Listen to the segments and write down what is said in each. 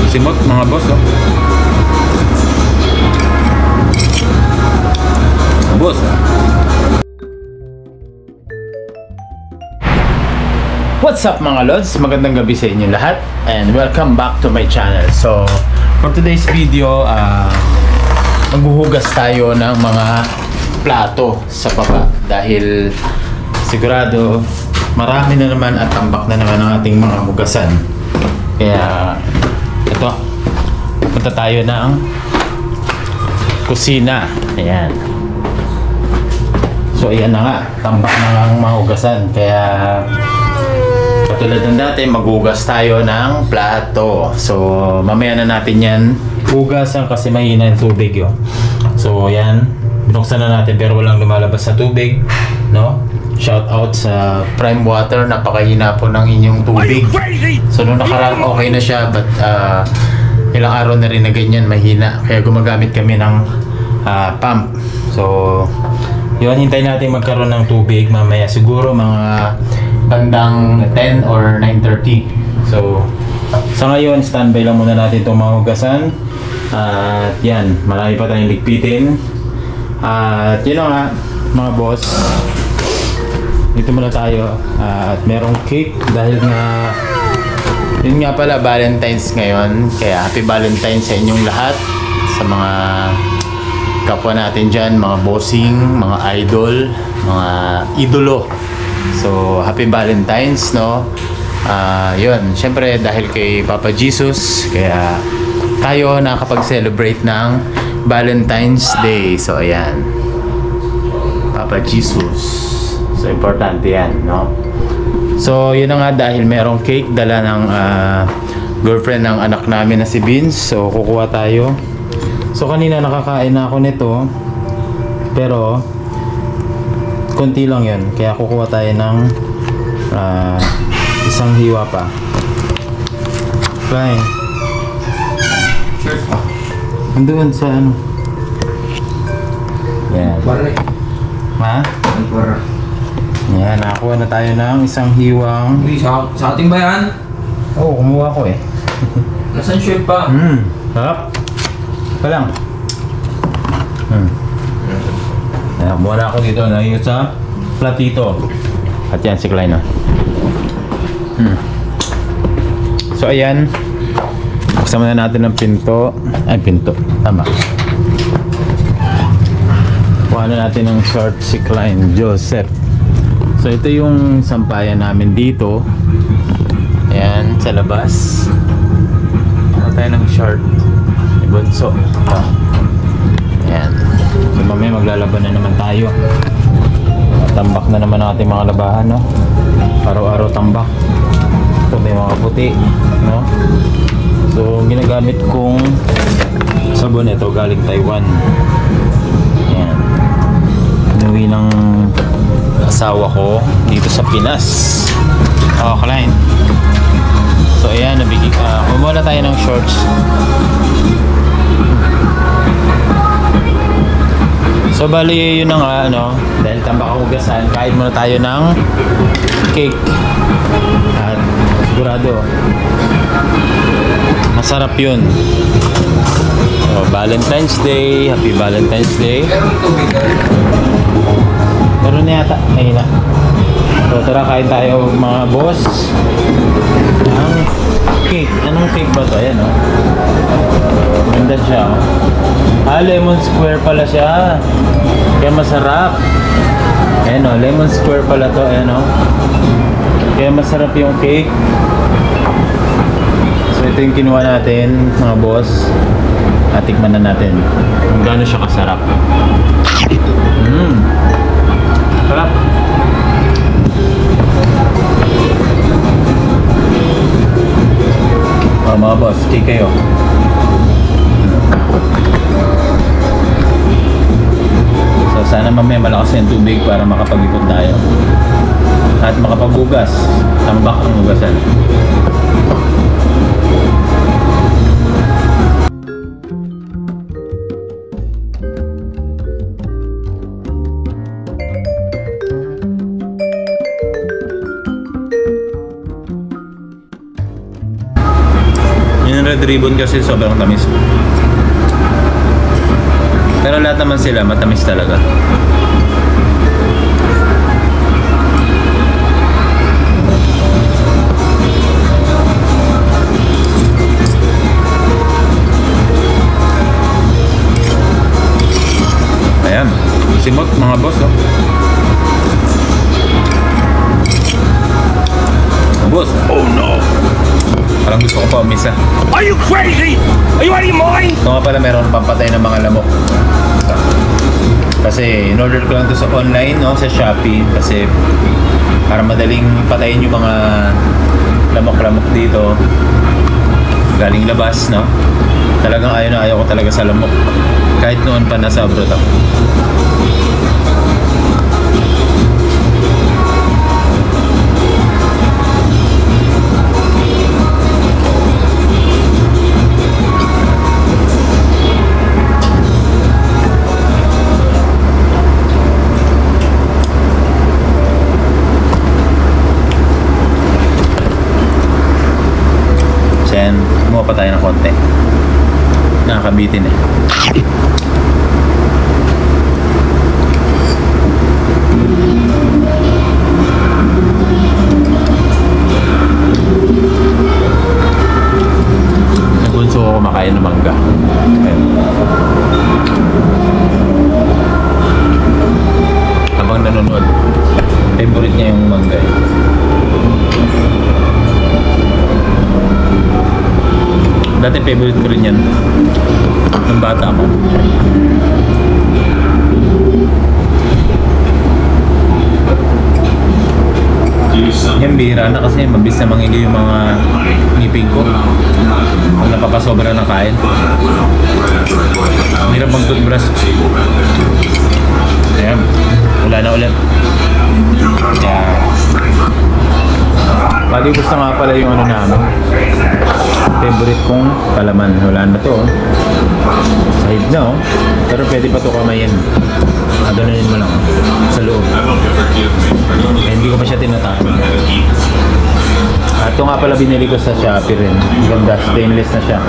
Simot mga boss, oh. Boss. What's up mga lods? Magandang gabi sa inyo lahat and welcome back to my channel. So, for today's video, maghuhugas tayo ng mga plato sa baba dahil sigurado marami na naman at tambak na naman ang ating mga hugasan. Kaya ito, punta tayo ng kusina. Ayan. So ayan na nga, tambak na nga ang mga hugasan. Kaya katulad ng dati, maghugas tayo ng plato. So mamaya na natin yan hugasan kasi mahina yung tubig yun. So ayan, binuksan na natin pero walang lumalabas sa tubig, no? Shout out sa Prime Water, napakahina po ng inyong tubig. So nung nakaraan okay na siya, but ilang araw na rin na ganyan mahina. Kaya gumagamit kami ng pump. So yun, hintayin natin magkaroon ng tubig mamaya siguro mga bandang 10 or 9:30. So sa ngayon, standby lang muna natin itong mga hugasan. At yan, marami pa tayong ligpitin. At yun nga, mga boss, dito muna tayo. At merong cake dahil nga yun nga pala, Valentine's ngayon. Kaya happy Valentine's sa inyong lahat, sa mga kapwa natin dyan, mga bossing, mga idol, mga idolo. So happy Valentine's, no? Yun, syempre dahil kay Papa Jesus, kaya tayo nakakapag-celebrate ng Valentine's Day. So ayan, Papa Jesus. So importante yan, no? So yun na nga, dahil merong cake dala ng girlfriend ng anak namin na si Vince. So kukuha tayo. So kanina nakakain na ako nito, pero konti lang yun. Kaya kukuha tayo ng isang hiwa pa. Fine. Andoon sa ano? Yan. Ha? Yan, nakakuha na tayo ng isang hiwang. Uy, sa ating ba yan? Oo, kumuha ko eh. Nasaan shirt pa? Sarap. Pa lang. Ayan, kumuha na ako dito na yun sa platito. At yan si Klein, no? So ayan, buksan na natin ng pinto. Ay, pinto, tama. Kuha na natin ng short si Klein Joseph. So ito yung sampayan namin dito. Ayan, sa labas. Kuha tayo ng short ni Bunso. Ayan, so mamaya maglalaban na naman tayo. Tambak na naman ang ating mga labahan, no? Araw-araw tambak. Ito may mga puti, no? So ginagamit kong sabon, ito galing Taiwan. Ayan, inuwi ng asawa ko dito sa Pinas. Klein. So ayan, kumuha na tayo ng shorts. So bali yun na nga, ano, dahil tambak ang hugasan, kain muna tayo ng cake. At sigurado masarap yun. So Valentine's Day, happy Valentine's Day. Meron na yata, ayun na. So tara, kain tayo mga boss ng cake. Anong cake ba ito? Ayan, oh. Ganda siya, oh. Lemon square pala siya. Kaya masarap. Ayan, oh, lemon square pala to. Ayan, oh. Kaya masarap yung cake. So ito yung kinuha natin, mga boss. At tikman na natin kung gaano siya kasarap. Sarap. Mga boss, cake kayo. So sana mamaya malakas yung tubig para makapag-ipon tayo at makapagbugas. Tambak ang hugasan. Blue Ribbon kasi sobrang tamis. Pero lahat naman sila matamis talaga. Ayan, simot mga boss, oh. Boss, oh no! Parang gusto ko pa umisa. Are you crazy? Are you out of your mind? Ito nga pala meron pampatay ng mga lamok. Kasi in-order ko lang to sa online, no, sa Shopee. Kasi para madaling patayin yung mga lamok-lamok dito. Galing labas, no. Talagang ayaw na ayaw ko talaga sa lamok. Kahit noon pa nasa abroad ako. Then, kumuha pa tayo ng konti. Nakakabitin eh. Nagunso ko kumakain ng mangga. Ayun. Habang nanonood, favorite niya yung mangga eh. Dati favorite ko rin yan nung bata ako. Yan bihira na kasi mabilis na mangili yung mga ngipin ko kung napapasobra na kain. Hirap mag toothbrush. Ayan, wala na ulit. Kaya bali gusto nga pala yung ano namin, favorite kong palaman. Wala na to, sahid na, oh. Pero pwede pa to kamayin. Ganunin mo lang sa loob. Hindi ko pa siya tinatapon. Ito nga pala binili ko sa Shopee rin. Ganda, stainless na siya.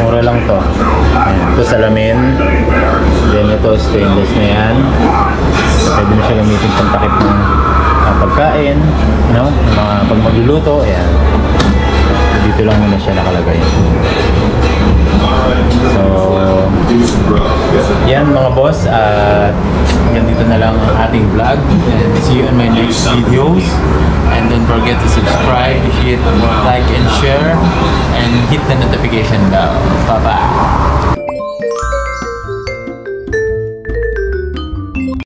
Mura lang to. Ayan, ito salamin. Then ito stainless na yan. Pwede na siya gamitin pang takip ng pagkain, no? Mga pag magluluto, ayan. Dito lang muna siya nakalagay. So, yan mga boss, hanggang dito na lang ang ating vlog, and see you on my next videos. And don't forget to subscribe, hit like and share, and hit the notification bell. Bye bye.